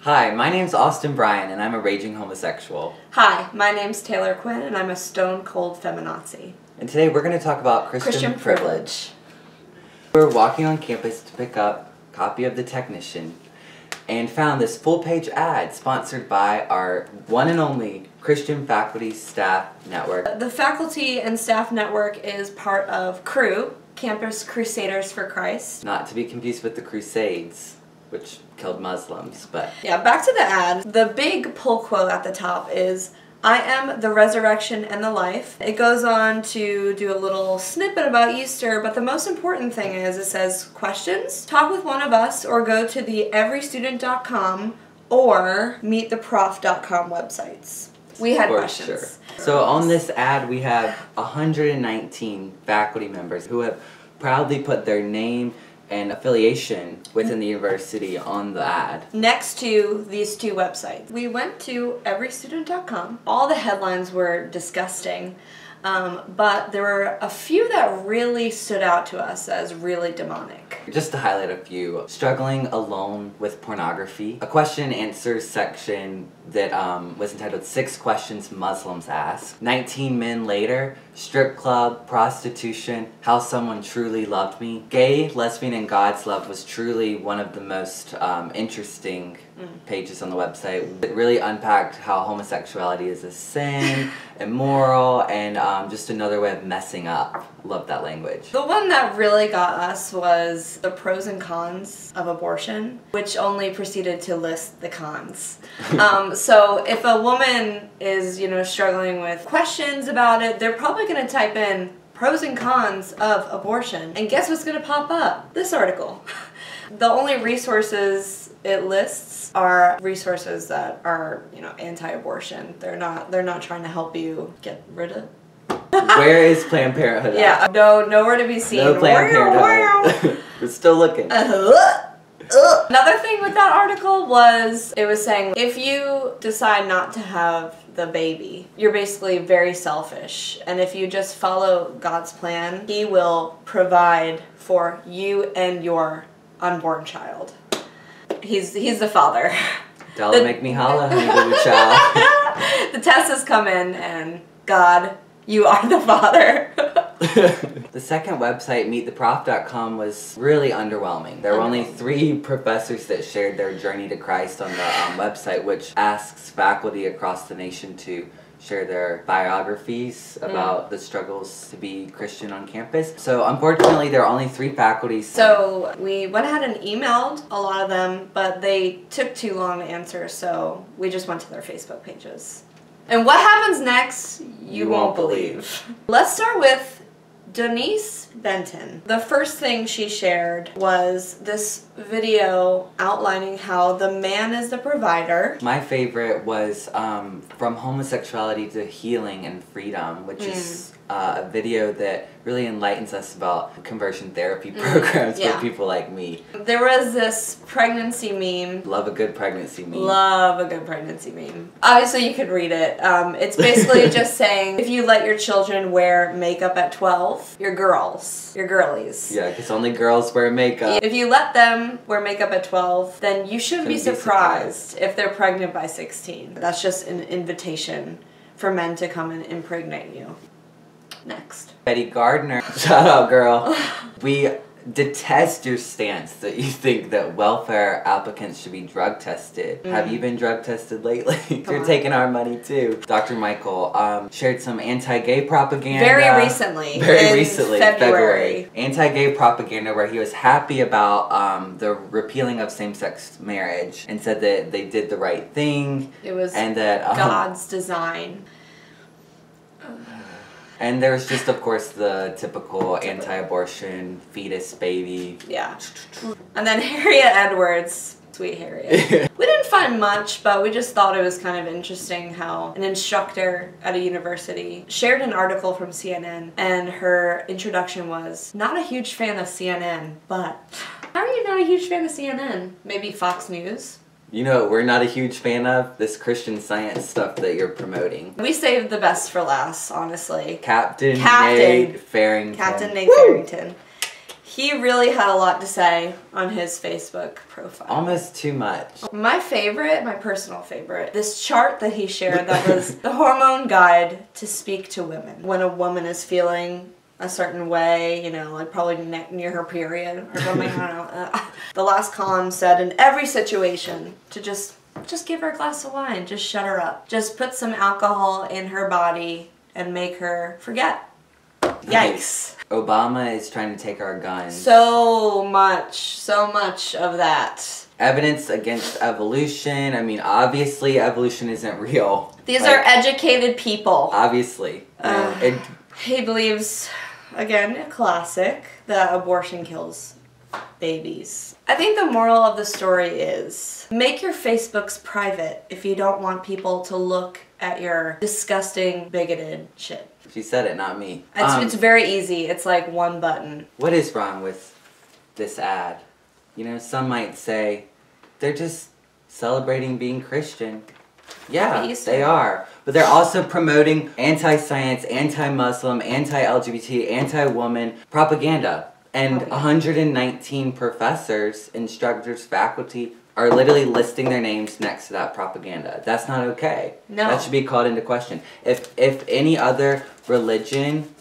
Hi, my name's Austin Bryan, and I'm a raging homosexual. Hi, my name's Taylor Quinn, and I'm a stone-cold feminazi. And today we're going to talk about Christian privilege. We're walking on campus to pick up a copy of The Technician and found this full-page ad sponsored by our one and only Christian Faculty Staff Network. The Faculty and Staff Network is part of CRU, Campus Crusaders for Christ. Not to be confused with the Crusades, which killed Muslims, but... Yeah, back to the ad. The big pull quote at the top is, "I am the resurrection and the life." It goes on to do a little snippet about Easter, but the most important thing is it says, questions? Talk with one of us or go to the everystudent.com or meettheprof.com websites. We had questions. Sure. So on this ad we have 119 faculty members who have proudly put their name and affiliation within the university on the ad. Next to these two websites. We went to everystudent.com. All the headlines were disgusting, but there were a few that really stood out to us as really demonic. Just to highlight a few, struggling alone with pornography. A question and answer section that was entitled 6 Questions Muslims Ask. 19 Men Later, strip club, prostitution, how someone truly loved me. Gay, lesbian, and God's love was truly one of the most interesting pages on the website. It really unpacked how homosexuality is a sin, immoral, and just another way of messing up. Love that language. The one that really got us was the pros and cons of abortion, which only proceeded to list the cons. So if a woman is, struggling with questions about it, they're probably going to type in pros and cons of abortion. And guess what's going to pop up? This article. The only resources it lists are resources that are, anti-abortion. They're not trying to help you get rid of. Where is Planned Parenthood? Yeah, nowhere to be seen. No Planned Parenthood. We're still looking. Another thing with that article was, it was saying, if you decide not to have the baby, you're basically very selfish. And if you just follow God's plan, He will provide for you and your unborn child. He's the father. Dollar make me holla, honey, baby child. The test has come in, and God, you are the father. The second website, meettheprof.com, was really underwhelming. There were only 3 professors that shared their journey to Christ on the website, which asks faculty across the nation to share their biographies about the struggles to be Christian on campus. So unfortunately there are only 3 faculty. So we went ahead and emailed a lot of them, but they took too long to answer, so we just went to their Facebook pages. And what happens next, you won't believe. Let's start with Denise Benton. The first thing she shared was this video outlining how the man is the provider. My favorite was From Homosexuality to Healing and Freedom, which is a video that really enlightens us about conversion therapy programs for people like me. There was this pregnancy meme. Love a good pregnancy meme. Love a good pregnancy meme. Obviously you could read it. It's basically just saying, if you let your children wear makeup at 12, you're girls. You're girlies. Yeah, because only girls wear makeup. If you let them wear makeup at 12, then you shouldn't be surprised if they're pregnant by 16. That's just an invitation for men to come and impregnate you. Next. Betty Gardner. Shout out, girl. We detest your stance that you think that welfare applicants should be drug tested. Have you been drug tested lately? You're taking our money too. Dr. Michael shared some anti-gay propaganda. Very recently. February. Anti-gay propaganda where he was happy about the repealing of same-sex marriage and said that they did the right thing. It was and that God's design. And there's just, of course, the typical anti-abortion, fetus, baby. Yeah. And then Harriet Edwards. Sweet Harriet. We didn't find much, but we just thought it was kind of interesting how an instructor at a university shared an article from CNN, and her introduction was, not a huge fan of CNN, but... How are you not a huge fan of CNN? Maybe Fox News? You know what we're not a huge fan of? This Christian Science stuff that you're promoting. We saved the best for last, honestly. Captain Nate Farrington. Captain Nate Farrington. He really had a lot to say on his Facebook profile. Almost too much. My favorite, my personal favorite, this chart that he shared that was the hormone guide to speak to women. When a woman is feeling a certain way, you know, like probably near her period or something, I don't know. The last column said in every situation to just give her a glass of wine, just shut her up. Just put some alcohol in her body and make her forget. Yikes. Obama is trying to take our guns. So much of that. Evidence against evolution. I mean, obviously evolution isn't real. These are educated people. Obviously. He believes, again, a classic, that abortion kills babies. I think the moral of the story is make your Facebooks private if you don't want people to look at your disgusting, bigoted shit. She said it, not me. It's very easy. It's like one button. What is wrong with this ad? You know, some might say they're just celebrating being Christian. Yeah, they are. But they're also promoting anti-science, anti-Muslim, anti-LGBT, anti-woman propaganda. And 119 professors, instructors, faculty are literally listing their names next to that propaganda. That's not okay. No. That should be called into question. If any other religion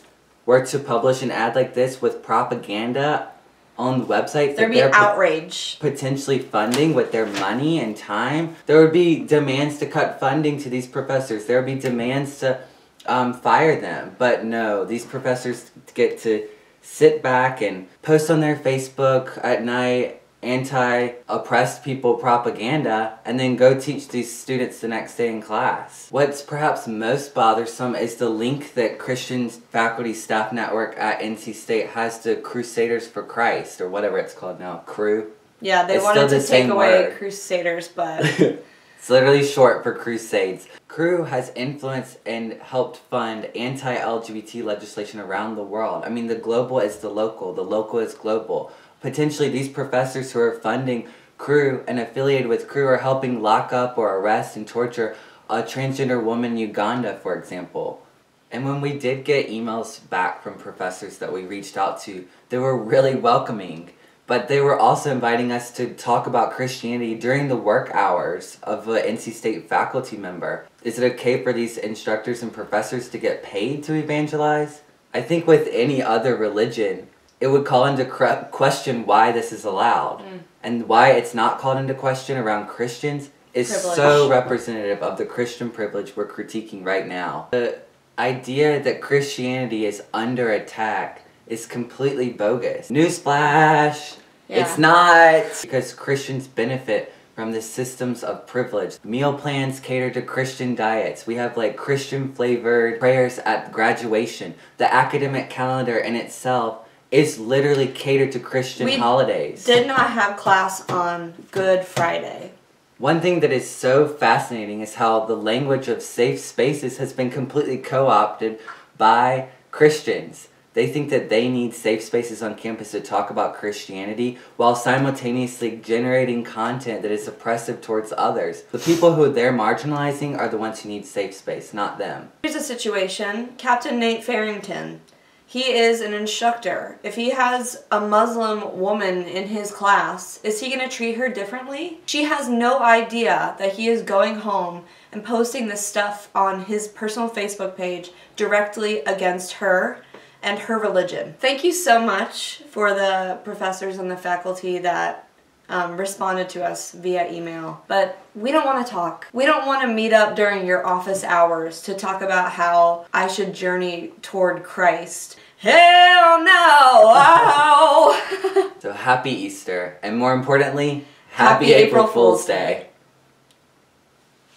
were to publish an ad like this with propaganda on the website, there'd be outrage. Potentially funding with their money and time, there would be demands to cut funding to these professors. There would be demands to fire them. But no, these professors get to sit back and post on their Facebook at night anti-oppressed people propaganda and then go teach these students the next day in class. What's perhaps most bothersome is the link that Christian Faculty Staff Network at NC State has to Crusaders for Christ, or whatever it's called now, Crew. Yeah, they wanted to take away Crusaders, but it's literally short for Crusades. Crew has influenced and helped fund anti-LGBT legislation around the world. I mean, the global is the local is global. Potentially, these professors who are funding Crew and affiliated with Crew are helping lock up or arrest and torture a transgender woman in Uganda, for example. And when we did get emails back from professors that we reached out to, they were really welcoming. But they were also inviting us to talk about Christianity during the work hours of an NC State faculty member. Is it okay for these instructors and professors to get paid to evangelize? I think with any other religion, it would call into question why this is allowed. And why it's not called into question around Christians is so representative of the Christian privilege we're critiquing right now. The idea that Christianity is under attack is completely bogus. Newsflash! Yeah. It's not! Because Christians benefit from the systems of privilege. Meal plans cater to Christian diets. We have like Christian flavored prayers at graduation. The academic calendar in itself is literally catered to Christian holidays. We did not have class on Good Friday. One thing that is so fascinating is how the language of safe spaces has been completely co-opted by Christians. They think that they need safe spaces on campus to talk about Christianity while simultaneously generating content that is oppressive towards others. The people who they're marginalizing are the ones who need safe space, not them. Here's a situation. Captain Nate Farrington. He is an instructor. If he has a Muslim woman in his class, is he going to treat her differently? She has no idea that he is going home and posting this stuff on his personal Facebook page directly against her and her religion. Thank you so much for the professors and the faculty that responded to us via email. But we don't want to talk. We don't want to meet up during your office hours to talk about how I should journey toward Christ. Hell no! Oh. So happy Easter, and more importantly, happy April Fool's Day.